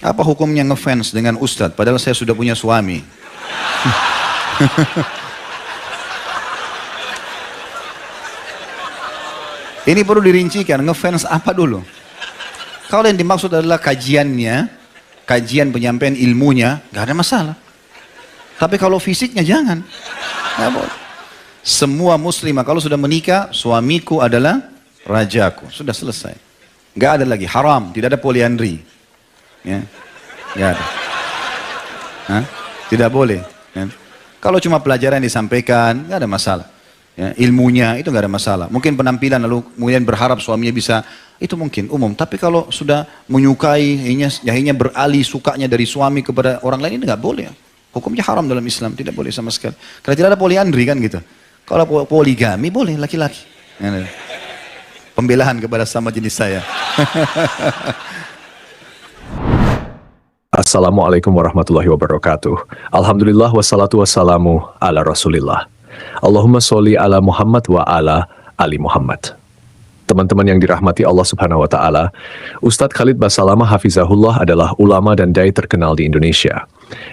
Apa hukumnya ngefans dengan ustadz padahal saya sudah punya suami? Ini perlu dirincikan, ngefans apa dulu? Kalau yang dimaksud adalah kajiannya, kajian penyampaian ilmunya, gak ada masalah. Tapi kalau fisiknya jangan. Gak boleh. Semua muslimah kalau sudah menikah, suamiku adalah rajaku. Sudah selesai. Gak ada lagi, haram, tidak ada poliandri. Ya. Gak ada. Hah? Tidak boleh. Ya. Kalau cuma pelajaran yang disampaikan, gak ada masalah. Ya, ilmunya itu nggak ada masalah. Mungkin penampilan lalu kemudian berharap suaminya bisa, itu mungkin umum. Tapi kalau sudah menyukai, akhirnya beralih sukanya dari suami kepada orang lain, ini nggak boleh. Hukumnya haram dalam Islam, tidak boleh sama sekali. Karena tidak ada poliandri kan gitu. Kalau poligami boleh laki-laki. Pembelaan kepada sama jenis saya. Assalamualaikum warahmatullahi wabarakatuh. Alhamdulillah wassalatu wassalamu ala rasulillah. Allahumma sholli ala Muhammad wa ala ali Muhammad. Teman-teman yang dirahmati Allah Subhanahu wa Ta'ala, Ustadz Khalid Basalamah Hafizahullah adalah ulama dan dai terkenal di Indonesia.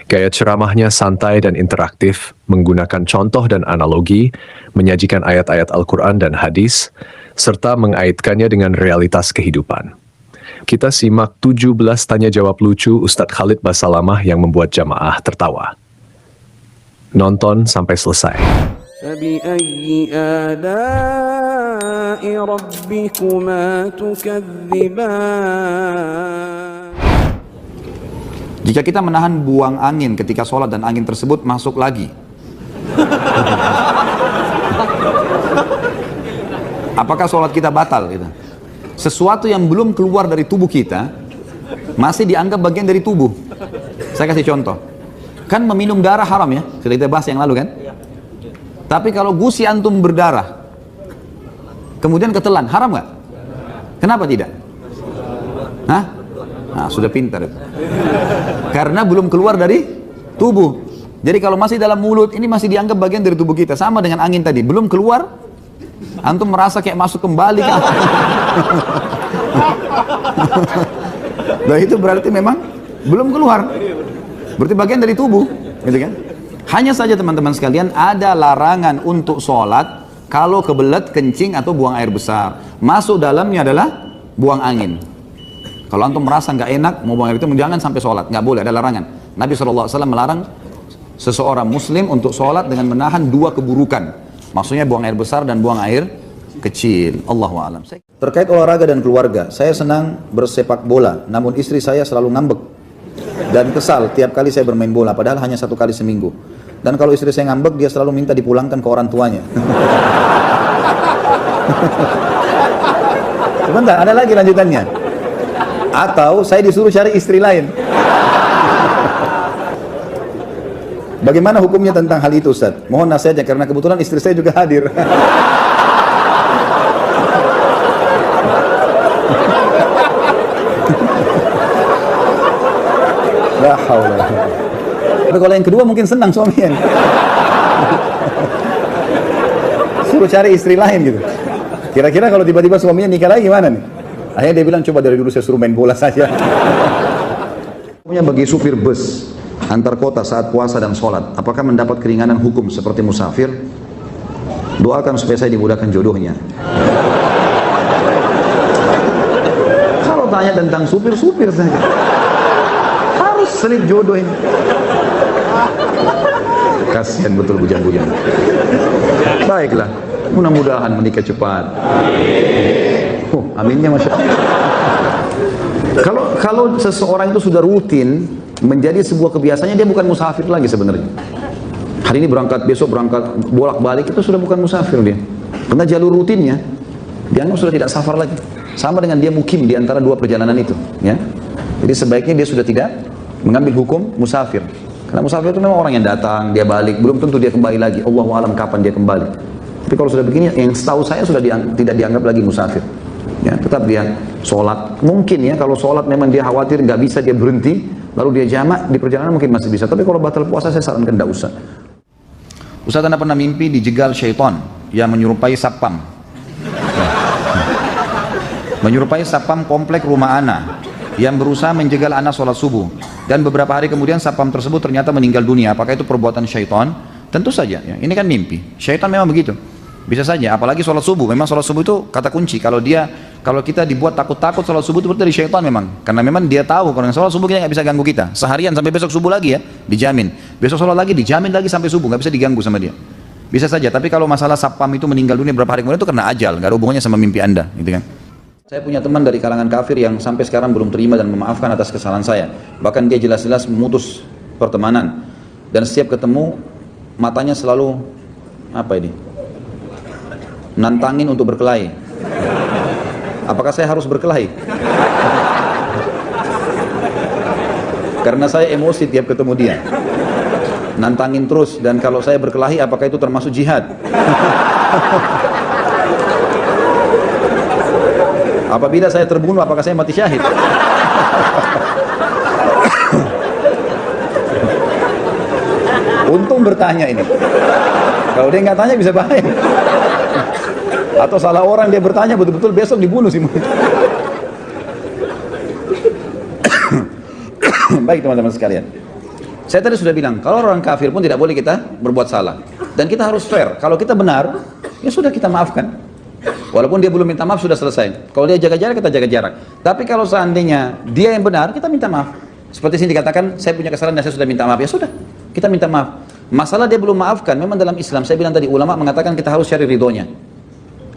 Gaya ceramahnya santai dan interaktif, menggunakan contoh dan analogi, menyajikan ayat-ayat Al-Quran dan hadis, serta mengaitkannya dengan realitas kehidupan. Kita simak 17 tanya jawab lucu Ustadz Khalid Basalamah yang membuat jamaah tertawa. Nonton sampai selesai. فبأي آلاء ربكما تكذبان. Jika kita menahan buang angin ketika sholat dan angin tersebut masuk lagi, apakah sholat kita batal? Gitu? Sesuatu yang belum keluar dari tubuh kita masih dianggap bagian dari tubuh. Saya kasih contoh. Kan meminum darah haram ya, sudah kita bahas yang lalu kan? Tapi kalau gusi antum berdarah, kemudian ketelan, haram nggak? Kenapa tidak? Hah? Nah, sudah pintar. Karena belum keluar dari tubuh. Jadi kalau masih dalam mulut, ini masih dianggap bagian dari tubuh kita. Sama dengan angin tadi, belum keluar, antum merasa kayak masuk kembali kan? Nah itu berarti memang belum keluar. Berarti bagian dari tubuh, gitu kan? Hanya saja teman-teman sekalian, ada larangan untuk sholat kalau kebelet, kencing atau buang air besar. Masuk dalamnya adalah buang angin. Kalau antum merasa nggak enak mau buang air itu, jangan sampai sholat, nggak boleh, ada larangan. Nabi SAW melarang seseorang muslim untuk sholat dengan menahan dua keburukan. Maksudnya buang air besar dan buang air kecil. Allahu a'lam. Terkait olahraga dan keluarga, saya senang bersepak bola, namun istri saya selalu ngambek dan kesal tiap kali saya bermain bola, padahal hanya 1 kali seminggu. Dan kalau istri saya ngambek, dia selalu minta dipulangkan ke orang tuanya. Sebentar, ada lagi lanjutannya. Atau saya disuruh cari istri lain. Bagaimana hukumnya tentang hal itu, Ustaz? Mohon nasihatnya, karena kebetulan istri saya juga hadir. La haula. Tapi kalau yang kedua mungkin senang suaminya. Suruh cari istri lain gitu. Kira-kira kalau tiba-tiba suaminya nikah lagi gimana nih? Akhirnya dia bilang, coba dari dulu saya suruh main bola saja. Bagi supir bus antar kota saat puasa dan sholat, apakah mendapat keringanan hukum seperti musafir? Doakan supaya saya dimudahkan jodohnya. Kalau tanya tentang supir-supir saja, harus selip jodoh ini. Kasihan betul bujang-bujang. Baiklah, mudah-mudahan menikah cepat. Aminnya masya Allah. Kalau seseorang itu sudah rutin menjadi sebuah kebiasaannya, dia bukan musafir lagi sebenarnya. Hari ini berangkat, besok berangkat, bolak-balik, itu sudah bukan musafir dia. Karena jalur rutinnya dianggap sudah tidak safar lagi. Sama dengan dia mukim di antara dua perjalanan itu, ya. Jadi sebaiknya dia sudah tidak mengambil hukum musafir. Karena musafir itu memang orang yang datang, dia balik, belum tentu dia kembali lagi. Allahu a'lam kapan dia kembali. Tapi kalau sudah begini, yang setahu saya sudah tidak dianggap lagi musafir. Ya, tetap dia sholat. Mungkin ya, kalau sholat memang dia khawatir nggak bisa, dia berhenti, lalu dia jamak di perjalanan mungkin masih bisa. Tapi kalau batal puasa saya sarankan tidak usah. Ustaz, Anda pernah mimpi dijegal syaitan yang menyerupai satpam. Menyerupai satpam komplek rumah Ana yang berusaha menjegal anak sholat subuh. Dan beberapa hari kemudian satpam tersebut ternyata meninggal dunia. Apakah itu perbuatan syaitan? Tentu saja, ya. Ini kan mimpi. Syaitan memang begitu. Bisa saja, apalagi sholat subuh. Memang sholat subuh itu kata kunci. Kalau kita dibuat takut-takut sholat subuh itu berarti dari syaitan memang. Karena memang dia tahu kalau sholat subuh kita nggak bisa ganggu kita. Seharian sampai besok subuh lagi ya, dijamin. Besok sholat lagi dijamin lagi sampai subuh, nggak bisa diganggu sama dia. Bisa saja, tapi kalau masalah satpam itu meninggal dunia berapa hari kemudian itu karena ajal, nggak ada hubungannya sama mimpi Anda, gitu kan? Saya punya teman dari kalangan kafir yang sampai sekarang belum terima dan memaafkan atas kesalahan saya. Bahkan dia jelas-jelas memutus pertemanan. Dan setiap ketemu, matanya selalu, nantangin untuk berkelahi. Apakah saya harus berkelahi? Karena saya emosi tiap ketemu dia. Nantangin terus, dan kalau saya berkelahi, apakah itu termasuk jihad? Apabila saya terbunuh, apakah saya mati syahid? Untung bertanya ini. Kalau dia nggak tanya bisa bahaya. Atau salah orang dia bertanya betul-betul besok dibunuh sih. Baik teman-teman sekalian. Saya tadi sudah bilang, kalau orang kafir pun tidak boleh kita berbuat salah. Dan kita harus fair. Kalau kita benar, ya sudah kita maafkan. Walaupun dia belum minta maaf sudah selesai. Kalau dia jaga jarak, kita jaga jarak. Tapi kalau seandainya dia yang benar, kita minta maaf. Seperti sini dikatakan, saya punya kesalahan dan saya sudah minta maaf. Ya sudah, kita minta maaf. Masalah dia belum maafkan, memang dalam Islam, saya bilang tadi, ulama mengatakan kita harus cari ridhonya.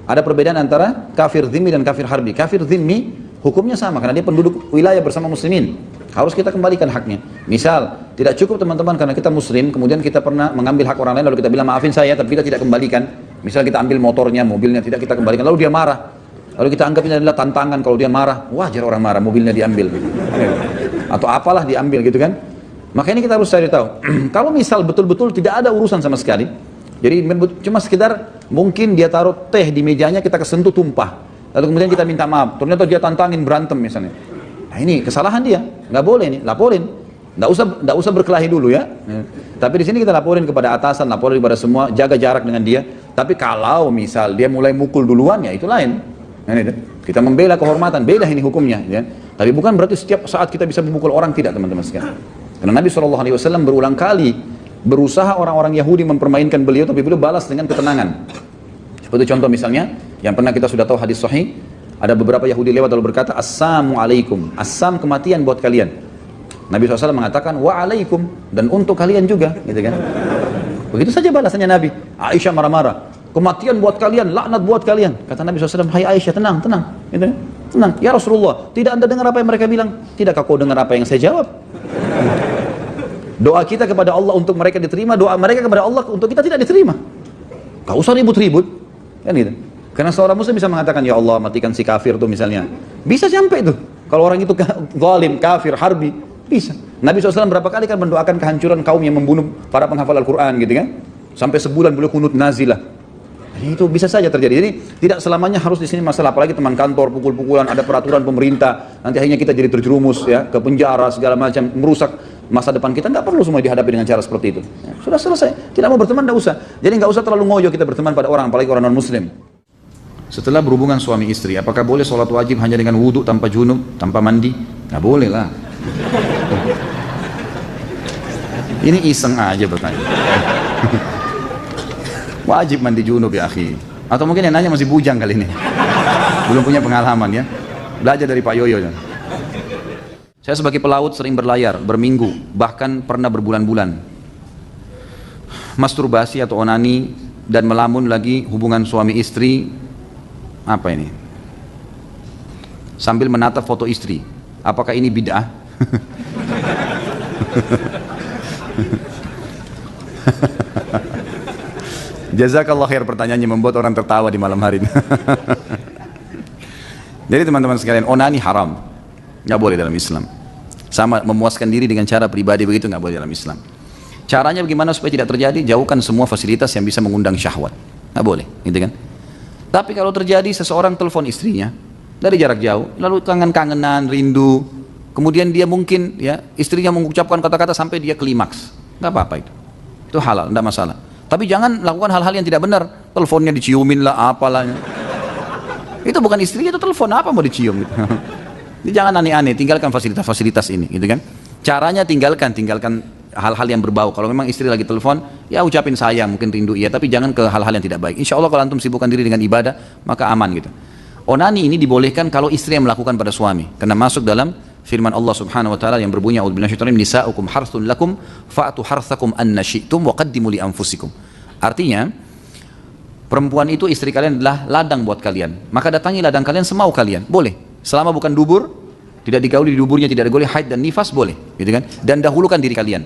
Ada perbedaan antara kafir dhimmi dan kafir harbi. Kafir dhimmi hukumnya sama, karena dia penduduk wilayah bersama muslimin. Harus kita kembalikan haknya. Misal, tidak cukup teman-teman karena kita muslim, kemudian kita pernah mengambil hak orang lain, lalu kita bilang maafin saya, tapi kita tidak kembalikan. Misal kita ambil motornya, mobilnya, tidak kita kembalikan, lalu dia marah. Lalu kita anggap ini adalah tantangan, kalau dia marah, wajar orang marah, mobilnya diambil. Atau apalah diambil gitu kan. Maka ini kita harus cari tahu. Kalau misal betul-betul tidak ada urusan sama sekali, jadi cuma sekedar mungkin dia taruh teh di mejanya, kita kesentuh tumpah. Lalu kemudian kita minta maaf, ternyata dia tantangin berantem misalnya. Nah ini kesalahan dia, nggak boleh nih, laporin. Nggak usah berkelahi dulu ya. Tapi di sini kita laporin kepada atasan, laporin kepada semua, jaga jarak dengan dia. Tapi kalau misal dia mulai mukul duluan, ya itu lain. Kita membela kehormatan, beda ini hukumnya. Ya. Tapi bukan berarti setiap saat kita bisa memukul orang, tidak teman-teman sekalian. Karena Nabi SAW berulang kali berusaha orang-orang Yahudi mempermainkan beliau, tapi beliau balas dengan ketenangan. Seperti contoh misalnya, yang pernah kita sudah tahu hadis sahih, ada beberapa Yahudi lewat lalu berkata, Assalamualaikum, assam kematian buat kalian. Nabi SAW mengatakan, wa'alaikum, dan untuk kalian juga, gitu kan. Begitu saja balasannya Nabi. Aisyah marah-marah, kematian buat kalian, laknat buat kalian. Kata Nabi SAW, hai Aisyah, tenang, gitu kan. Tenang, ya Rasulullah, tidak anda dengar apa yang mereka bilang? Tidakkah kau dengar apa yang saya jawab? Doa kita kepada Allah untuk mereka diterima, doa mereka kepada Allah untuk kita tidak diterima. Gak usah ribut-ribut, kan gitu. Karena seorang muslim bisa mengatakan, ya Allah matikan si kafir tuh misalnya. Bisa sampai itu. Kalau orang itu zalim, kafir, harbi, bisa. Nabi SAW berapa kali kan mendoakan kehancuran kaum yang membunuh para penghafal Al-Quran gitu kan. Sampai sebulan beliau kunut nazilah. Itu bisa saja terjadi. Jadi tidak selamanya harus di sini masalah, apalagi teman kantor pukul-pukulan, ada peraturan pemerintah, nanti akhirnya kita jadi terjerumus ya ke penjara segala macam, merusak masa depan kita. Nggak perlu semua dihadapi dengan cara seperti itu. Ya, sudah selesai. Tidak mau berteman nggak usah. Jadi nggak usah terlalu ngoyo kita berteman pada orang, apalagi orang non muslim. Setelah berhubungan suami istri, apakah boleh sholat wajib hanya dengan wudhu tanpa junub, tanpa mandi? Nggak boleh lah. Ini iseng aja bertanya. Wajib mandi junub ya akhi. Atau mungkin yang nanya masih bujang kali ini, belum punya pengalaman ya. Belajar dari Pak Yoyo. Saya sebagai pelaut sering berlayar, berminggu, bahkan pernah berbulan-bulan. Masturbasi atau onani dan melamun lagi hubungan suami istri. Apa ini? Sambil menatap foto istri. Apakah ini bid'ah? Jazakallah khair, pertanyaannya membuat orang tertawa di malam hari ini. Jadi teman-teman sekalian, onani haram, nggak boleh dalam Islam. Sama memuaskan diri dengan cara pribadi begitu nggak boleh dalam Islam. Caranya bagaimana supaya tidak terjadi? Jauhkan semua fasilitas yang bisa mengundang syahwat, nggak boleh, gitu kan? Tapi kalau terjadi seseorang telepon istrinya dari jarak jauh, lalu kangen-kangenan, rindu, kemudian dia mungkin ya istrinya mengucapkan kata-kata sampai dia klimaks, nggak apa-apa itu halal, nggak masalah. Tapi jangan lakukan hal-hal yang tidak benar. Teleponnya diciumin lah, apalah. Itu bukan istrinya, itu telepon, apa mau dicium gitu. Jadi jangan aneh-aneh, tinggalkan fasilitas-fasilitas ini, gitu kan. Caranya tinggalkan hal-hal yang berbau. Kalau memang istri lagi telepon, ya ucapin sayang, mungkin rindu iya, tapi jangan ke hal-hal yang tidak baik. Insya Allah kalau antum sibukkan diri dengan ibadah, maka aman gitu. Onani ini dibolehkan kalau istri yang melakukan pada suami, karena masuk dalam firman Allah Subhanahu wa taala yang berbunyi a'udzubillahi minasyaitonir rajim, nisa'ukum harthun lakum fa'tu harthakum anna syi'tum wa qaddimu li anfusikum. Artinya, perempuan itu istri kalian adalah ladang buat kalian. Maka datangi ladang kalian semau kalian. Boleh. Selama bukan dubur, tidak digauli di duburnya, tidak digauli haid dan nifas, boleh, gitu kan? Dan dahulukan diri kalian.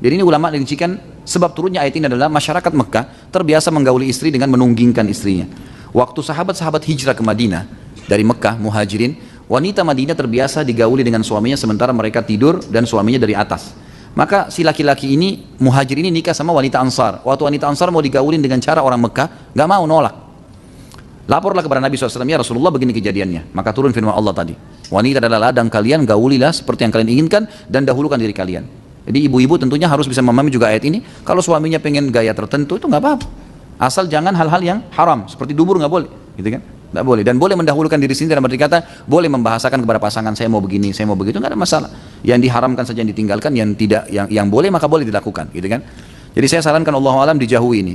Jadi ini ulama rincikan sebab turunnya ayat ini adalah masyarakat Mekah terbiasa menggauli istri dengan menunggingkan istrinya. Waktu sahabat-sahabat hijrah ke Madinah dari Mekah, muhajirin, wanita Madinah terbiasa digauli dengan suaminya sementara mereka tidur dan suaminya dari atas. Maka si laki-laki ini, muhajir ini nikah sama wanita Ansar. Waktu wanita Ansar mau digaulin dengan cara orang Mekah, nggak mau, nolak. Laporlah kepada Nabi SAW, ya Rasulullah begini kejadiannya. Maka turun firman Allah tadi, wanita adalah ladang kalian, gaulilah seperti yang kalian inginkan dan dahulukan diri kalian. Jadi ibu-ibu tentunya harus bisa memahami juga ayat ini. Kalau suaminya pengen gaya tertentu itu nggak apa-apa. Asal jangan hal-hal yang haram, seperti dubur nggak boleh, gitu kan? Nggak boleh. Dan boleh mendahulukan diri sendiri dalam arti kata, boleh membahasakan kepada pasangan, saya mau begini, saya mau begitu, nggak ada masalah. Yang diharamkan saja yang ditinggalkan, yang tidak, yang boleh maka boleh dilakukan, gitu kan? Jadi saya sarankan Allahu alam dijauhi ini,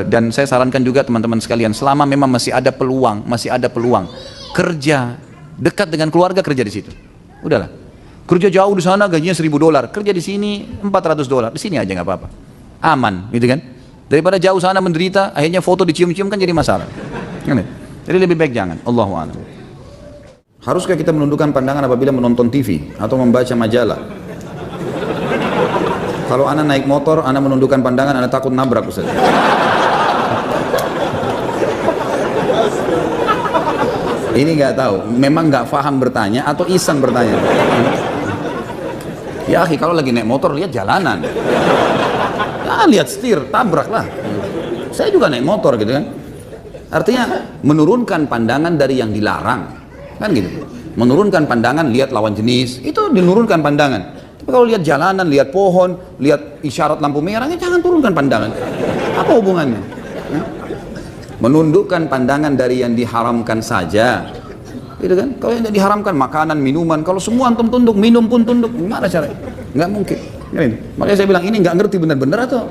dan saya sarankan juga teman-teman sekalian, selama memang masih ada peluang, kerja dekat dengan keluarga, kerja di situ. Udahlah. Kerja jauh di sana gajinya $1.000, kerja di sini $400, di sini aja nggak apa-apa. Aman, gitu kan? Daripada jauh sana menderita, akhirnya foto dicium-cium kan jadi masalah. Jadi lebih baik jangan. Allahu a'lam. Haruskah kita menundukkan pandangan apabila menonton TV atau membaca majalah? Kalau anak naik motor, anak menundukkan pandangan, anak takut nabrak, Ustaz. Ini nggak tahu, memang nggak paham bertanya atau iseng bertanya. Ya akhi, kalau lagi naik motor lihat jalanan. Ya lihat setir, tabraklah. Saya juga naik motor gitu kan. Artinya menurunkan pandangan dari yang dilarang, kan gitu. Menurunkan pandangan, lihat lawan jenis, itu dinurunkan pandangan. Tapi kalau lihat jalanan, lihat pohon, lihat isyarat lampu merah, ya jangan turunkan pandangan. Apa hubungannya? Ya? Menundukkan pandangan dari yang diharamkan saja, gitu kan? Kalau yang diharamkan makanan, minuman, kalau semua antum tunduk, minum pun tunduk, gimana caranya? Nggak mungkin. Makanya saya bilang ini nggak ngerti benar-benar atau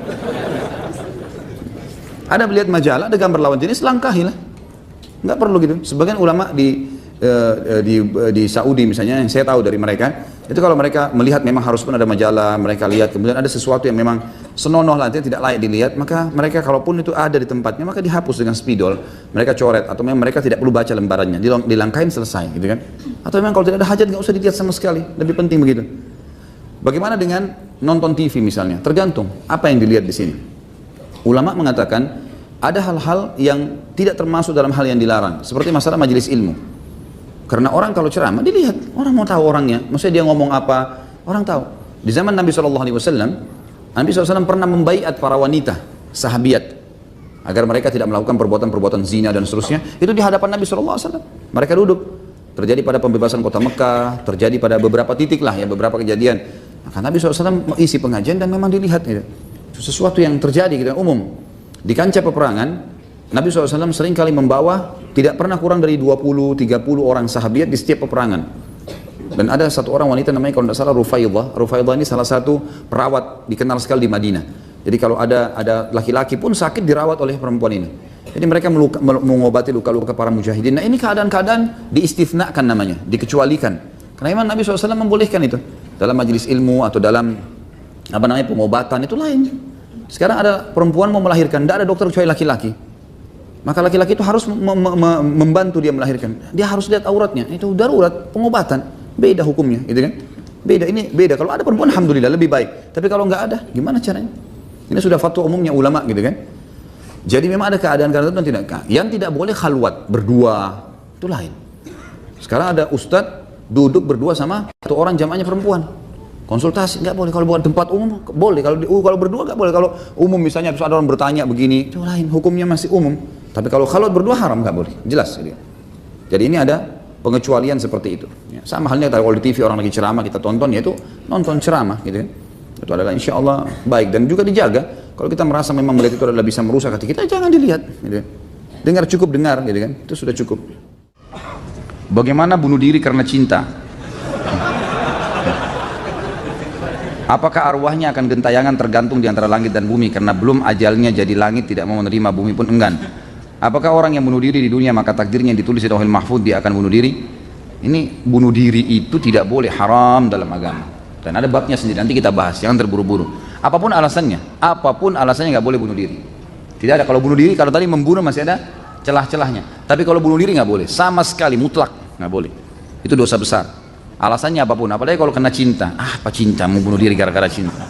ada melihat majalah, ada gambar lawan jenis, langkahilah. Nggak perlu gitu. Sebagian ulama di Saudi misalnya, yang saya tahu dari mereka, itu kalau mereka melihat memang harus pun ada majalah, mereka lihat, kemudian ada sesuatu yang memang senonoh lah, tidak layak dilihat, maka mereka kalaupun itu ada di tempatnya, maka dihapus dengan spidol, mereka coret, atau memang mereka tidak perlu baca lembarannya, dilangkain selesai, gitu kan? Atau memang kalau tidak ada hajat, nggak usah dilihat sama sekali, lebih penting begitu. Bagaimana dengan nonton TV misalnya? Tergantung apa yang dilihat di sini. Ulama mengatakan ada hal-hal yang tidak termasuk dalam hal yang dilarang, seperti masalah majelis ilmu. Karena orang kalau ceramah dilihat, orang mau tahu orangnya, maksudnya dia ngomong apa, orang tahu. Di zaman Nabi SAW, Nabi SAW pernah membaiat para wanita, sahabiat, agar mereka tidak melakukan perbuatan-perbuatan zina dan seterusnya. Itu di hadapan Nabi SAW. Mereka duduk. Terjadi pada pembebasan kota Mekah, terjadi pada beberapa titik lah ya, beberapa kejadian. Maka Nabi SAW mengisi pengajian dan memang dilihat gitu. Sesuatu yang terjadi gitu, umum. Di kancah peperangan, Nabi SAW sering kali membawa tidak pernah kurang dari 20-30 orang sahabiat di setiap peperangan. Dan ada satu orang wanita namanya kalau tidak salah Rufaidah. Rufaidah ini salah satu perawat dikenal sekali di Madinah. Jadi kalau ada laki-laki pun sakit dirawat oleh perempuan ini. Jadi mereka mengobati luka-luka para mujahidin. Nah ini keadaan-keadaan diistifnakan namanya, dikecualikan. Karena memang Nabi SAW membolehkan itu. Dalam majelis ilmu atau dalam pengobatan itu lain. Sekarang ada perempuan mau melahirkan, tidak ada dokter kecuali laki-laki. Maka laki-laki itu harus membantu dia melahirkan. Dia harus lihat auratnya. Itu darurat, pengobatan. Beda hukumnya, gitu kan? Beda, ini beda. Kalau ada perempuan, alhamdulillah lebih baik. Tapi kalau nggak ada, gimana caranya? Ini sudah fatwa umumnya ulama, gitu kan? Jadi memang ada keadaan-keadaan tertentu yang tidak boleh khalwat berdua, itu lain. Sekarang ada ustadz duduk berdua sama satu orang jamaahnya perempuan. Konsultasi nggak boleh. Kalau bukan tempat umum boleh. Kalau berdua nggak boleh. Kalau umum misalnya terus ada orang bertanya begini, itu lain. Hukumnya masih umum. Tapi kalau khalwat berdua haram, nggak boleh. Jelas. Jadi ini ada pengecualian seperti itu. Ya, sama halnya kalau di TV orang lagi ceramah kita tonton, yaitu nonton ceramah, gitu kan? Itu adalah insya Allah baik dan juga dijaga. Kalau kita merasa memang melihat itu adalah bisa merusak hati kita, jangan dilihat. Gitu. Dengar cukup dengar, gitu kan? Itu sudah cukup. Bagaimana bunuh diri karena cinta? Apakah arwahnya akan gentayangan tergantung di antara langit dan bumi karena belum ajalnya jadi langit tidak mau menerima, bumi pun enggan? Apakah orang yang bunuh diri di dunia maka takdirnya yang ditulis di Lauhul Mahfuz dia akan bunuh diri? Ini bunuh diri itu tidak boleh, haram dalam agama. Dan ada babnya sendiri, nanti kita bahas, jangan terburu-buru. Apapun alasannya nggak boleh bunuh diri. Tidak ada, kalau bunuh diri, kalau tadi membunuh masih ada celah-celahnya. Tapi kalau bunuh diri nggak boleh, sama sekali mutlak nggak boleh. Itu dosa besar. Alasannya apapun, apalagi kalau kena cinta. Apa cinta, mau bunuh diri gara-gara cinta?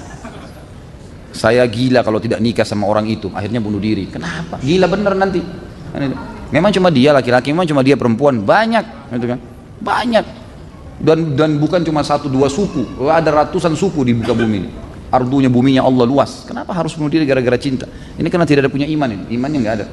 Saya gila kalau tidak nikah sama orang itu, akhirnya bunuh diri. Kenapa? Gila bener nanti. Memang cuma dia laki-laki, memang cuma dia perempuan, banyak, gitu kan? Banyak. Dan bukan cuma 1-2 suku, ada ratusan suku di muka bumi ini. Ardunya buminya Allah luas. Kenapa harus bunuh diri gara-gara cinta? Ini karena tidak ada punya iman ini. Imannya nggak ada.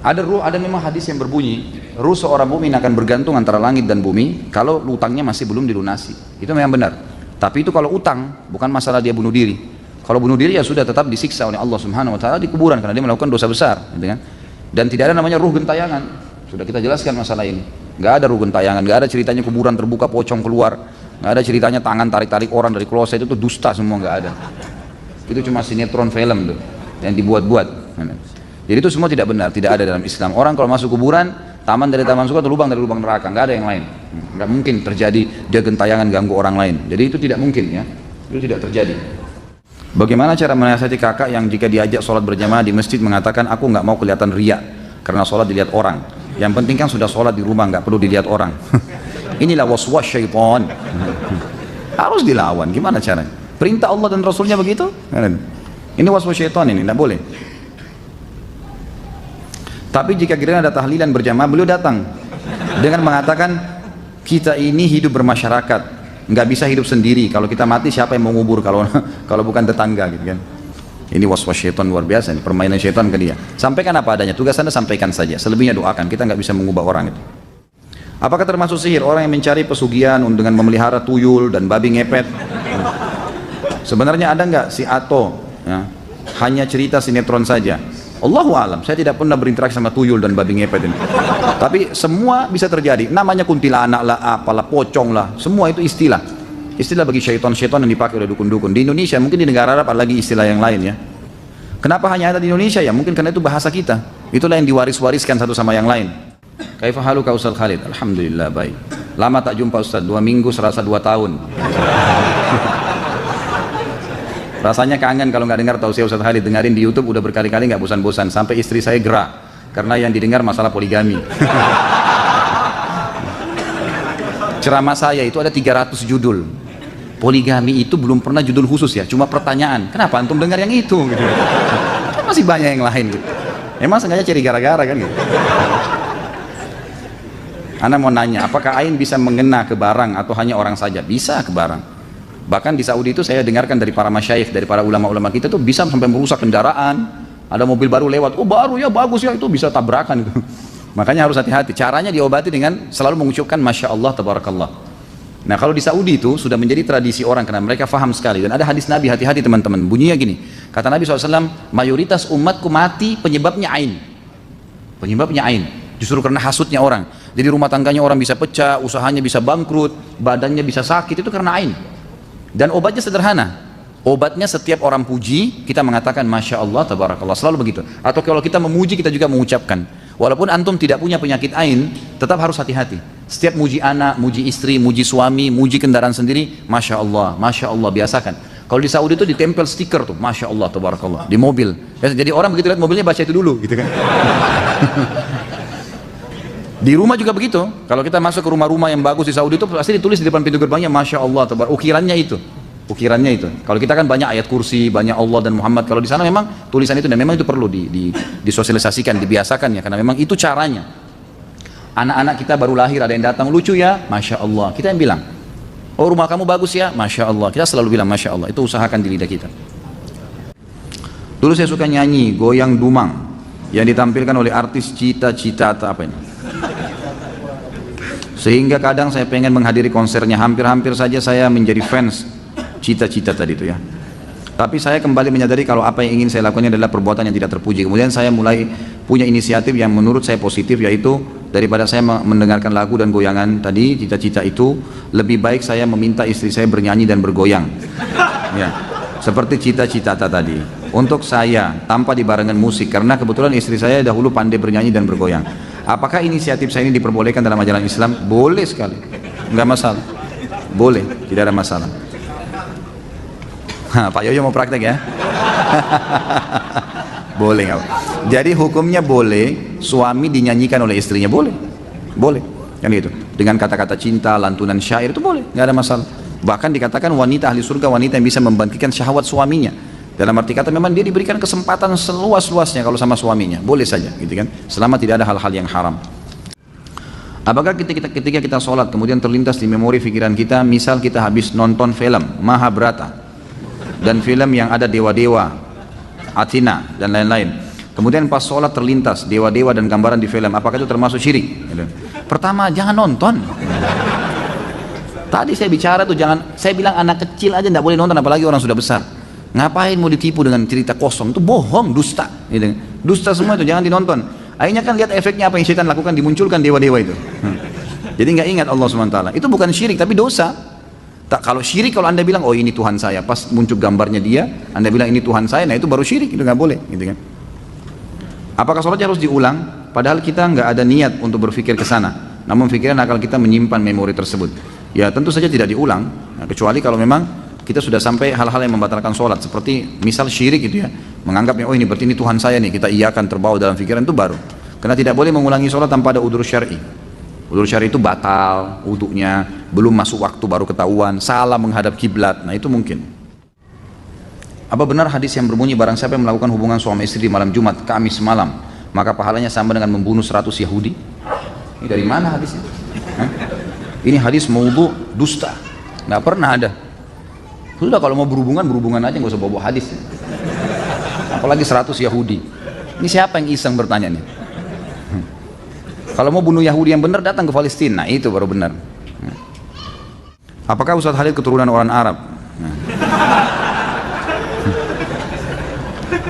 Ada memang hadis yang berbunyi, ruh seorang mukmin akan bergantung antara langit dan bumi kalau utangnya masih belum dilunasi. Itu memang benar. Tapi itu kalau utang, bukan masalah dia bunuh diri. Kalau bunuh diri ya sudah tetap disiksa oleh Allah Subhanahu wa taala di kuburan karena dia melakukan dosa besar, gitu kan? Dan tidak ada namanya ruh gentayangan. Sudah kita jelaskan masalah ini. Nggak ada ruh gentayangan, nggak ada ceritanya kuburan terbuka pocong keluar, nggak ada ceritanya tangan tarik-tarik orang dari kloset, itu tuh dusta semua, nggak ada. Itu cuma sinetron film tuh yang dibuat-buat. Jadi itu semua tidak benar, tidak ada dalam Islam. Orang kalau masuk kuburan, taman dari taman surga atau lubang dari lubang neraka, nggak ada yang lain. Nggak mungkin terjadi dia gentayangan ganggu orang lain. Jadi itu tidak mungkin ya, itu tidak terjadi. Bagaimana cara menasihati kakak yang jika diajak sholat berjamaah di masjid mengatakan aku nggak mau kelihatan riya karena sholat dilihat orang. Yang penting kan sudah sholat di rumah, nggak perlu dilihat orang. Inilah waswas syaitan. Harus dilawan, gimana caranya? Perintah Allah dan Rasulnya begitu? Ini waswas syaitan ini, nggak boleh. Tapi jika kira ada tahlilan berjamaah, beliau datang dengan mengatakan kita ini hidup bermasyarakat, nggak bisa hidup sendiri. Kalau kita mati siapa yang mau ngubur kalau bukan tetangga, gitu kan? Ini waswas syaitan luar biasa, ini permainan syaitan ke dia. Sampaikan apa adanya, tugas Anda sampaikan saja. Selebihnya doakan, kita nggak bisa mengubah orang itu. Apakah termasuk sihir orang yang mencari pesugihan dengan memelihara tuyul dan babi ngepet? Sebenarnya ada nggak si Ato? Ya, hanya cerita sinetron saja. Allahu alam, saya tidak pernah berinteraksi sama tuyul dan babi ngepet ini. Tapi semua bisa terjadi. Namanya kuntilanak lah, apalah, pocong lah, semua itu istilah. Istilah bagi syaitan-syaitan yang dipakai oleh dukun-dukun. Di Indonesia, mungkin di negara Arab ada lagi istilah yang lain ya. Kenapa hanya ada di Indonesia ya? Mungkin karena itu bahasa kita. Itulah yang diwaris-wariskan satu sama yang lain. Kaifa haluka Ustaz Khalid? Alhamdulillah baik. Lama tak jumpa Ustaz, 2 minggu serasa 2 tahun. Rasanya kangen kalau nggak dengar tausiah Ustaz Khalid. Dengarin di YouTube udah berkali-kali nggak bosan-bosan. Sampai istri saya gerak karena yang didengar masalah poligami. Ceramah saya itu ada 300 judul. Poligami itu belum pernah judul khusus ya, cuma pertanyaan. Kenapa antum dengar yang itu? Gitu. Kan masih banyak yang lain gitu. Emang sengaja cari gara-gara kan gitu. Anda mau nanya, apakah ain bisa mengena ke barang atau hanya orang saja? Bisa ke barang. Bahkan di Saudi itu saya dengarkan dari para masyayikh, dari para ulama-ulama kita tuh bisa sampai merusak kendaraan. Ada mobil baru lewat, oh baru ya, bagus ya, itu bisa tabrakan gitu. Makanya harus hati-hati. Caranya diobati dengan selalu mengucapkan Masya Allah, Tabarakallah. Nah kalau di Saudi itu sudah menjadi tradisi orang karena mereka faham sekali. Dan ada hadis Nabi, hati-hati teman-teman. Bunyinya gini, kata Nabi SAW, mayoritas umatku mati penyebabnya ain. Penyebabnya ain. Justru karena hasutnya orang. Jadi rumah tangganya orang bisa pecah, usahanya bisa bangkrut, badannya bisa sakit, itu karena ain. Dan obatnya sederhana. Obatnya setiap orang puji, kita mengatakan Masya Allah, Tabarakallah. Selalu begitu. Atau kalau kita memuji, kita juga mengucapkan. Walaupun antum tidak punya penyakit ain, tetap harus hati-hati. Setiap muji anak, muji istri, muji suami, muji kendaraan sendiri, Masya Allah, biasakan. Kalau di Saudi itu ditempel stiker tuh, Masya Allah, Tabarakallah, di mobil. Jadi orang begitu lihat mobilnya baca itu dulu, gitu kan. Di rumah juga begitu. Kalau kita masuk ke rumah-rumah yang bagus di Saudi itu pasti ditulis di depan pintu gerbangnya Masya Allah, ukirannya itu. Ukirannya itu. Kalau kita kan banyak ayat kursi, banyak Allah dan Muhammad. Kalau di sana memang tulisan itu dan memang itu perlu disosialisasikan, dibiasakan ya, karena memang itu caranya. Anak-anak kita baru lahir ada yang datang lucu ya, Masya Allah. Kita yang bilang, oh rumah kamu bagus ya, Masya Allah. Kita selalu bilang Masya Allah. Itu usahakan di lidah kita. Dulu saya suka nyanyi goyang dumang yang ditampilkan oleh artis Cita-Cita atau apa ini. Sehingga kadang saya pengen menghadiri konsernya. Hampir-hampir saja saya menjadi fans Cita-Cita tadi itu ya. Tapi saya kembali menyadari kalau apa yang ingin saya lakukan adalah perbuatan yang tidak terpuji. Kemudian saya mulai punya inisiatif yang menurut saya positif, yaitu daripada saya mendengarkan lagu dan goyangan tadi, cita-cita itu, lebih baik saya meminta istri saya bernyanyi dan bergoyang. Ya, seperti cita-cita tadi. Untuk saya, tanpa dibarengan musik, karena kebetulan istri saya dahulu pandai bernyanyi dan bergoyang. Apakah inisiatif saya ini diperbolehkan dalam ajaran Islam? Boleh sekali, nggak masalah. Boleh, tidak ada masalah. Pak Yoyo mau praktek ya? Boleh nggak? Jadi hukumnya boleh suami dinyanyikan oleh istrinya, boleh, boleh, kan gitu. Dengan kata-kata cinta, lantunan syair itu boleh, nggak ada masalah. Bahkan dikatakan wanita ahli surga wanita yang bisa membangkitkan syahwat suaminya. Dalam arti kata memang dia diberikan kesempatan seluas-luasnya kalau sama suaminya, boleh saja, gitu kan? Selama tidak ada hal-hal yang haram. Apakah ketika kita sholat kemudian terlintas di memori pikiran kita, misal kita habis nonton film Mahabharata dan film yang ada dewa-dewa, Athena dan lain-lain, kemudian pas sholat terlintas dewa-dewa dan gambaran di film, apakah itu termasuk syirik? Pertama, jangan nonton. Tadi saya bicara tuh jangan, saya bilang anak kecil aja tidak boleh nonton, apalagi orang sudah besar. Ngapain mau ditipu dengan cerita kosong? Itu bohong, dusta, gitu. Dusta semua itu, jangan dinonton. Akhirnya kan lihat efeknya apa yang syaitan lakukan, dimunculkan dewa-dewa itu. Jadi nggak ingat Allah SWT. Itu bukan syirik tapi dosa. Tak, kalau syirik, kalau anda bilang oh ini Tuhan saya, pas muncul gambarnya dia, anda bilang ini Tuhan saya, nah itu baru syirik, itu nggak boleh, gitu kan? Apakah sholatnya harus diulang? Padahal kita nggak ada niat untuk berpikir ke sana, namun pikiran akal kita menyimpan memori tersebut. Ya tentu saja tidak diulang, nah, kecuali kalau memang kita sudah sampai hal-hal yang membatalkan sholat, seperti misal syirik gitu ya, menganggapnya oh ini berarti ini Tuhan saya nih, kita iakan terbawa dalam pikiran, itu baru. Karena tidak boleh mengulangi sholat tanpa ada udzur syar'i. Udzur syar'i itu batal wudunya, belum masuk waktu baru ketahuan, salah menghadap kiblat, nah itu mungkin. Apa benar hadis yang berbunyi barang siapa yang melakukan hubungan suami istri di malam Jumat, Kamis malam, maka pahalanya sama dengan membunuh 100 Yahudi? Ini dari mana hadisnya? Hah? Ini hadis maudhu, dusta, nggak pernah ada. Sudah kalau mau berhubungan aja, nggak usah bawa hadis. Apalagi 100 Yahudi. Ini siapa yang iseng bertanya nih? Kalau mau bunuh Yahudi yang benar datang ke Palestina, nah, itu baru benar. Apakah Ustaz Khalid keturunan orang Arab? Nah.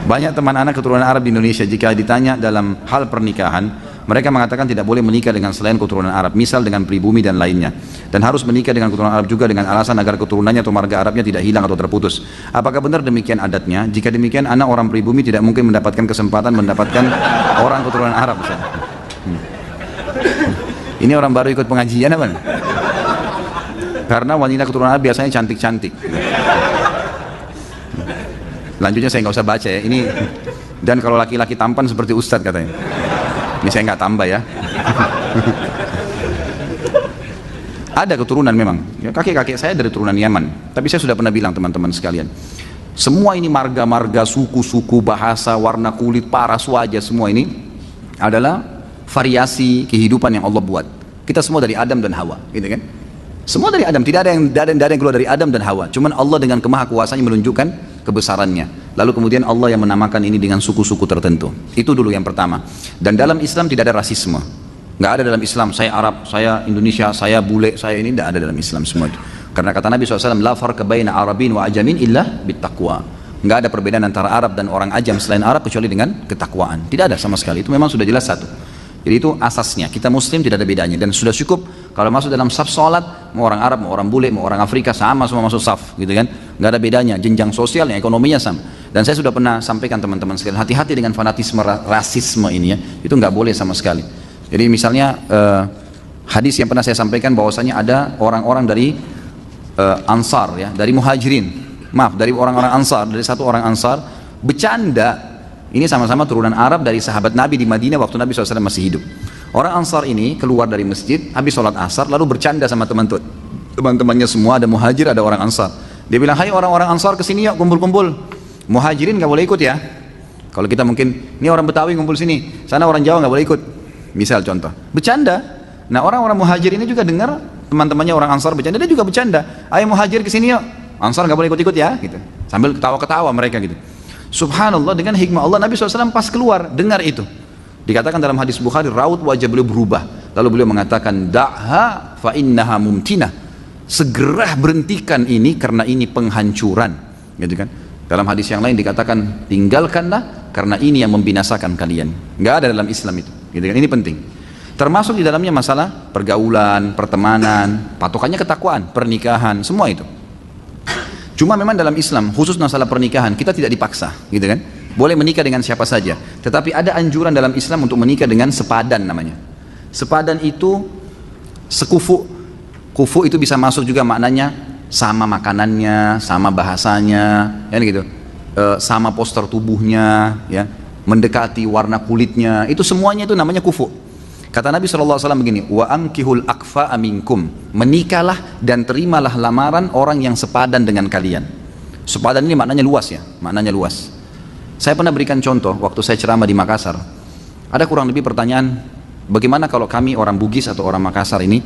Banyak teman anak keturunan Arab di Indonesia, jika ditanya dalam hal pernikahan, mereka mengatakan tidak boleh menikah dengan selain keturunan Arab, misal dengan pribumi dan lainnya, dan harus menikah dengan keturunan Arab juga dengan alasan agar keturunannya atau marga Arabnya tidak hilang atau terputus. Apakah benar demikian adatnya? Jika demikian, anak orang pribumi tidak mungkin mendapatkan kesempatan mendapatkan orang keturunan Arab. Ini orang baru ikut pengajian apa? Karena wanita keturunan Arab biasanya cantik-cantik. Lanjutnya saya nggak usah baca ya. Ini dan kalau laki-laki tampan seperti Ustadz katanya. Ini saya nggak tambah ya. Ada keturunan memang. Ya, kakek-kakek saya dari turunan Yaman. Tapi saya sudah pernah bilang teman-teman sekalian, semua ini marga-marga, suku-suku, bahasa, warna kulit, paras wajah, semua ini adalah variasi kehidupan yang Allah buat. Kita semua dari Adam dan Hawa, gitu kan? Semua dari Adam, tidak ada yang keluar dari Adam dan Hawa. Cuman Allah dengan kemahakuasaannya menunjukkan kebesarannya. Lalu kemudian Allah yang menamakan ini dengan suku-suku tertentu. Itu dulu yang pertama. Dan dalam Islam tidak ada rasisme. Nggak ada dalam Islam, saya Arab, saya Indonesia, saya bule, saya ini, tidak ada dalam Islam semua itu. Karena kata Nabi SAW, la farqa baina Arabin wa ajamin illa bittaqwa. Nggak ada perbedaan antara Arab dan orang ajam selain Arab kecuali dengan ketakwaan. Tidak ada sama sekali, itu memang sudah jelas satu. Jadi itu asasnya, kita muslim tidak ada bedanya. Dan sudah cukup kalau masuk dalam saf sholat, mau orang Arab, mau orang bule, mau orang Afrika, sama semua masuk saf, gitu kan. Nggak ada bedanya, jenjang sosial, yang ekonominya sama. Dan saya sudah pernah sampaikan teman-teman sekalian, hati-hati dengan fanatisme rasisme ini ya, itu nggak boleh sama sekali. Jadi misalnya hadis yang pernah saya sampaikan bahwasanya ada orang-orang dari Ansar ya, dari Muhajirin, dari orang-orang Ansar, dari satu orang Ansar bercanda. Ini sama-sama turunan Arab dari sahabat Nabi di Madinah waktu Nabi SAW masih hidup. Orang Ansar ini keluar dari masjid habis sholat asar lalu bercanda sama teman-temannya semua, ada Muhajir, ada orang Ansar. Dia bilang, hai orang-orang Ansar kesini yuk kumpul-kumpul. Muhajirin nggak boleh ikut ya. Kalau kita mungkin, ini orang Betawi kumpul sini, sana orang Jawa nggak boleh ikut. Misal contoh, bercanda. Nah orang-orang Muhajir ini juga dengar teman-temannya orang Ansar bercanda, dia juga bercanda. Ayo Muhajir kesini yuk, Ansar nggak boleh ikut-ikut ya, gitu. Sambil ketawa-ketawa mereka gitu. Subhanallah, dengan hikmah Allah Nabi SAW pas keluar dengar itu. Dikatakan dalam hadis Bukhari, raut wajah beliau berubah. Lalu beliau mengatakan, da'ha fa innaha mumtinah. Segera berhentikan ini karena ini penghancuran, gitu kan? Dalam hadis yang lain dikatakan, tinggalkanlah karena ini yang membinasakan kalian. Nggak ada dalam Islam itu. Gitu kan? Ini penting. Termasuk di dalamnya masalah pergaulan, pertemanan, patokannya ketakwaan, pernikahan, semua itu. Cuma memang dalam Islam, khusus masalah pernikahan, kita tidak dipaksa, gitu kan? Boleh menikah dengan siapa saja. Tetapi ada anjuran dalam Islam untuk menikah dengan sepadan namanya. Sepadan itu sekufu. Kufu itu bisa masuk juga maknanya sama makanannya, sama bahasanya, ya gitu. Sama postur tubuhnya, ya, mendekati warna kulitnya. Itu semuanya itu namanya kufu. Kata Nabi SAW begini, wa ankihul akfa aminkum, menikahlah dan terimalah lamaran orang yang sepadan dengan kalian. Sepadan ini maknanya luas ya, maknanya luas. Saya pernah berikan contoh waktu saya ceramah di Makassar. Ada kurang lebih pertanyaan, bagaimana kalau kami orang Bugis atau orang Makassar ini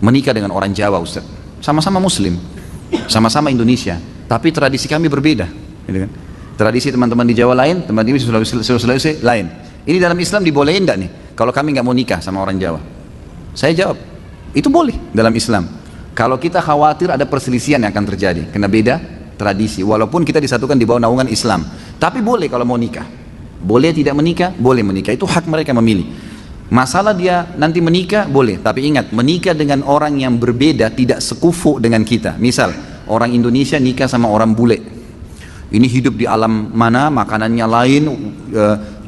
menikah dengan orang Jawa, Ustaz? Sama-sama Muslim, sama-sama Indonesia, tapi tradisi kami berbeda, gitu kan? Tradisi teman-teman di Jawa lain, teman-teman di Sulawesi lain. Ini dalam Islam dibolehin enggak nih? Kalau kami nggak mau nikah sama orang Jawa? Saya jawab, itu boleh dalam Islam. Kalau kita khawatir ada perselisihan yang akan terjadi, karena beda tradisi, walaupun kita disatukan di bawah naungan Islam. Tapi boleh kalau mau nikah. Boleh tidak menikah? Boleh menikah. Itu hak mereka memilih. Masalah dia nanti menikah, boleh. Tapi ingat, menikah dengan orang yang berbeda tidak sekufu dengan kita. Misal, orang Indonesia nikah sama orang bule. Ini hidup di alam mana, makanannya lain,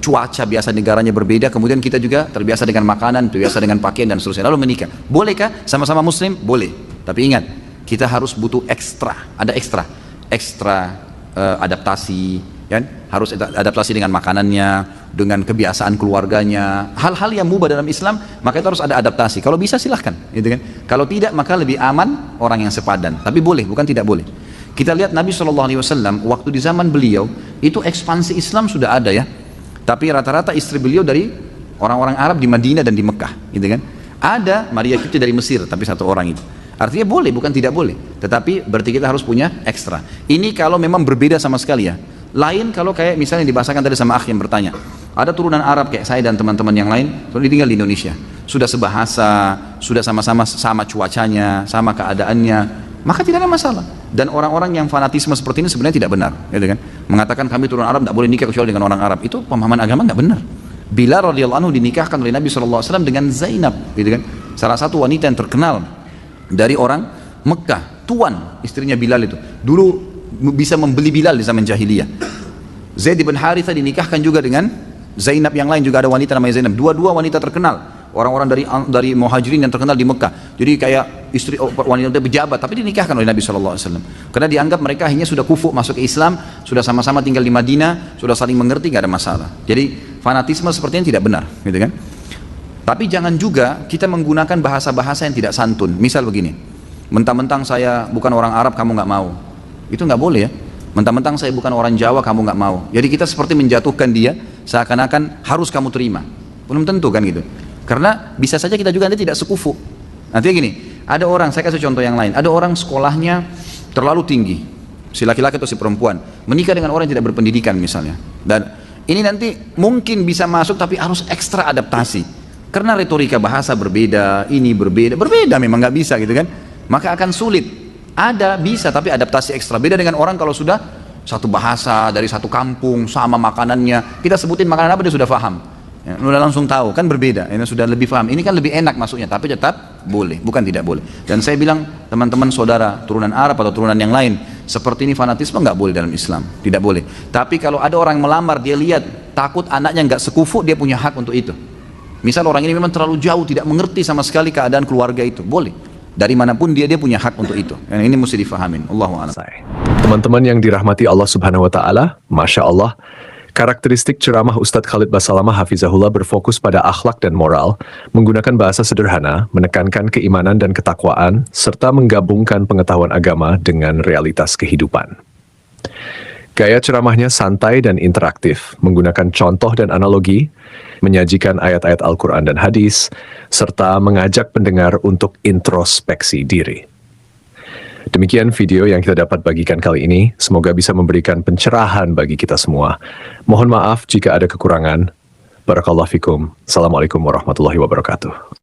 cuaca biasa negaranya berbeda, kemudian kita juga terbiasa dengan makanan, terbiasa dengan pakaian dan seterusnya, lalu menikah. Bolehkah sama-sama Muslim? Boleh. Tapi ingat, kita harus butuh ekstra, ada ekstra adaptasi, kan? Harus adaptasi dengan makanannya, dengan kebiasaan keluarganya, hal-hal yang mubah dalam Islam, maka itu harus ada adaptasi. Kalau bisa silahkan, gitu kan? Kalau tidak, maka lebih aman orang yang sepadan. Tapi boleh, bukan tidak boleh. Kita lihat Nabi SAW waktu di zaman beliau itu ekspansi Islam sudah ada ya. Tapi rata-rata istri beliau dari orang-orang Arab di Madinah dan di Mekah, gitu kan? Ada Maria Kipti dari Mesir, tapi satu orang itu. Artinya boleh, bukan tidak boleh. Tetapi berarti kita harus punya ekstra. Ini kalau memang berbeda sama sekali ya. Lain kalau kayak misalnya dibahasakan tadi sama akh yang bertanya. Ada turunan Arab kayak saya dan teman-teman yang lain, sudah tinggal di Indonesia. Sudah sebahasa, sudah sama-sama sama cuacanya, sama keadaannya. Maka tidak ada masalah. Dan orang-orang yang fanatisme seperti ini sebenarnya tidak benar, gitu kan? Mengatakan kami turunan Arab tidak boleh nikah kecuali dengan orang Arab, itu pemahaman agama nggak benar. Bilal radhiyallahu anhu dinikahkan oleh Nabi SAW dengan Zainab, gitu kan? Salah satu wanita yang terkenal dari orang Mekah, tuan istrinya Bilal itu. Dulu bisa membeli Bilal di zaman jahiliyah. Zaid bin Harithah dinikahkan juga dengan Zainab yang lain, juga ada wanita namanya Zainab. Dua-dua wanita terkenal. Orang-orang dari muhajirin yang terkenal di Mekah. Jadi kayak istri wanita pejabat, tapi dinikahkan oleh Nabi SAW. Karena dianggap mereka akhirnya sudah kufu masuk ke Islam, sudah sama-sama tinggal di Madinah, sudah saling mengerti, gak ada masalah. Jadi fanatisme sepertinya tidak benar, gitu kan? Tapi jangan juga kita menggunakan bahasa-bahasa yang tidak santun. Misal begini, mentang-mentang saya bukan orang Arab, kamu nggak mau. Itu nggak boleh ya. Mentang-mentang saya bukan orang Jawa, kamu nggak mau. Jadi kita seperti menjatuhkan dia, seakan-akan harus kamu terima. Belum tentu kan gitu. Karena bisa saja kita juga nanti tidak sekufu. Nanti gini, ada orang, saya kasih contoh yang lain, ada orang sekolahnya terlalu tinggi, si laki-laki atau si perempuan, menikah dengan orang yang tidak berpendidikan misalnya. Dan ini nanti mungkin bisa masuk tapi harus ekstra adaptasi. Karena retorika bahasa berbeda, ini berbeda memang nggak bisa gitu kan. Maka akan sulit. Ada, bisa, tapi adaptasi ekstra. Beda dengan orang kalau sudah satu bahasa, dari satu kampung, sama makanannya, kita sebutin makanan apa dia sudah paham. Ya, udah langsung tahu, kan berbeda, ini sudah lebih paham, ini kan lebih enak masuknya, tapi tetap boleh, bukan tidak boleh. Dan saya bilang, teman-teman saudara, turunan Arab atau turunan yang lain, seperti ini fanatisme nggak boleh dalam Islam, tidak boleh. Tapi kalau ada orang melamar, dia lihat, takut anaknya nggak sekufu, dia punya hak untuk itu. Misal orang ini memang terlalu jauh, tidak mengerti sama sekali keadaan keluarga itu, boleh. Dari manapun dia punya hak untuk itu. Dan ini mesti difahamin. Allahu a'lam. Teman-teman yang dirahmati Allah Subhanahu wa taala, Masya Allah, karakteristik ceramah Ustadz Khalid Basalamah Hafizahullah berfokus pada akhlak dan moral, menggunakan bahasa sederhana, menekankan keimanan dan ketakwaan, serta menggabungkan pengetahuan agama dengan realitas kehidupan. Gaya ceramahnya santai dan interaktif, menggunakan contoh dan analogi, menyajikan ayat-ayat Al-Quran dan hadis, serta mengajak pendengar untuk introspeksi diri. Demikian video yang kita dapat bagikan kali ini, semoga bisa memberikan pencerahan bagi kita semua. Mohon maaf jika ada kekurangan. Barakallahu fikum. Assalamualaikum warahmatullahi wabarakatuh.